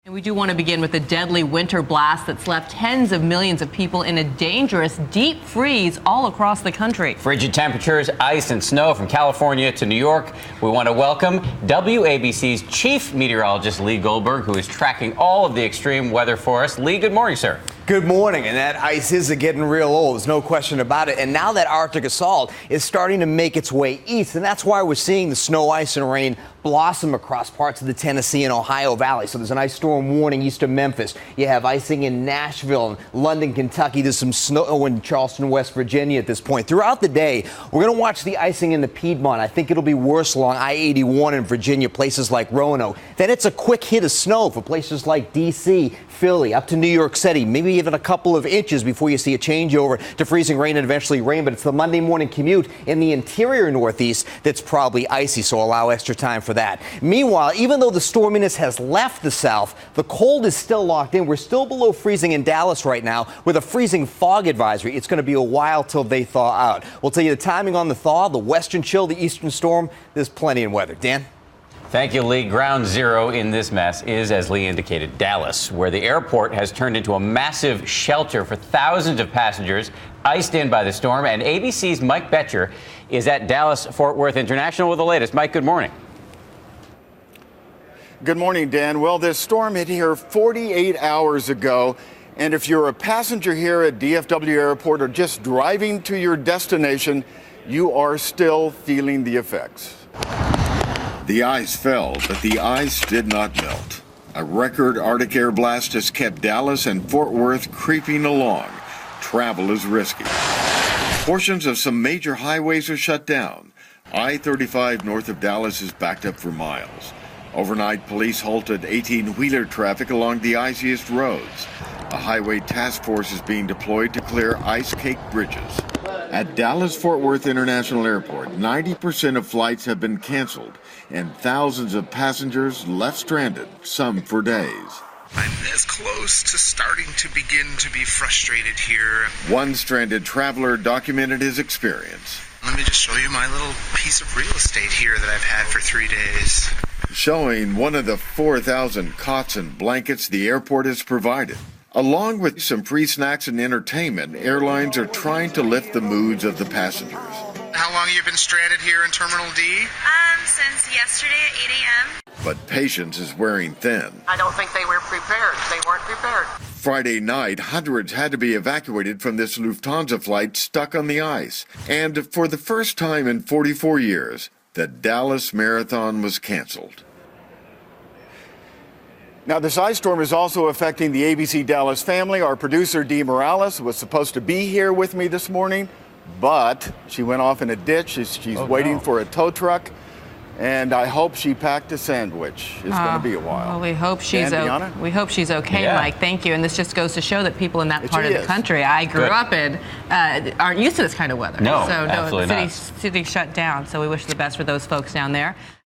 And we do want to begin with a deadly winter blast that's left tens of millions of people in a dangerous deep freeze all across the country. Frigid temperatures, ice and snow from California to New York. We want to welcome WABC's chief meteorologist, Lee Goldberg, who is tracking all of the extreme weather for us. Lee, good morning, sir. Good morning. And that ice is getting real old. There's no question about it. And now that Arctic assault is starting to make its way east. And that's why we're seeing the snow, ice and rain blossom across parts of the Tennessee and Ohio Valley. So there's an ice storm warning east of Memphis. You have icing in Nashville and London, Kentucky. There's some snow in Charleston, West Virginia at this point. Throughout the day, we're going to watch the icing in the Piedmont. I think it'll be worse along I-81 in Virginia, places like Roanoke. Then it's a quick hit of snow for places like D.C., Philly, up to New York City, maybe even a couple of inches before you see a changeover to freezing rain and eventually rain. But it's the Monday morning commute in the interior Northeast that's probably icy, so allow extra time for that. Meanwhile, even though the storminess has left the south, the cold is still locked in. We're still below freezing in Dallas right now with a freezing fog advisory. It's going to be a while till they thaw out. We'll tell you the timing on the thaw, the western chill, the eastern storm. There's plenty in weather. Dan? Thank you, Lee. Ground zero in this mess is, as Lee indicated, Dallas, where the airport has turned into a massive shelter for thousands of passengers iced in by the storm. And ABC's Mike Betcher is at Dallas-Fort Worth International with the latest. Mike, good morning. Good morning, Dan. Well, this storm hit here 48 hours ago. And if you're a passenger here at DFW Airport or just driving to your destination, you are still feeling the effects. The ice fell, but the ice did not melt. A record Arctic air blast has kept Dallas and Fort Worth creeping along. Travel is risky. Portions of some major highways are shut down. I-35 north of Dallas is backed up for miles. Overnight, police halted 18-wheeler traffic along the iciest roads. A highway task force is being deployed to clear ice-caked bridges. At Dallas-Fort Worth International Airport, 90% of flights have been canceled, and thousands of passengers left stranded, some for days. I'm as close to starting to begin to be frustrated here. One stranded traveler documented his experience. Let me just show you my little piece of real estate here that I've had for 3 days. Showing one of the 4,000 cots and blankets the airport has provided. Along with some free snacks and entertainment, airlines are trying to lift the moods of the passengers. How long have you been stranded here in Terminal D? Since yesterday at 8 a.m. But patience is wearing thin. I don't think they were prepared. They weren't prepared. Friday night, hundreds had to be evacuated from this Lufthansa flight stuck on the ice. And for the first time in 44 years, the Dallas Marathon was canceled. Now, this ice storm is also affecting the ABC Dallas family. Our producer, Dee Morales, was supposed to be here with me this morning, but she went off in a ditch. She's waiting for a tow truck, and I hope she packed a sandwich. It's going to be a while. Well, we hope she's okay, yeah. Mike. Thank you. And this just goes to show that people in that part of the country I grew up in aren't used to this kind of weather. No, so absolutely not. City shut down. So we wish the best for those folks down there.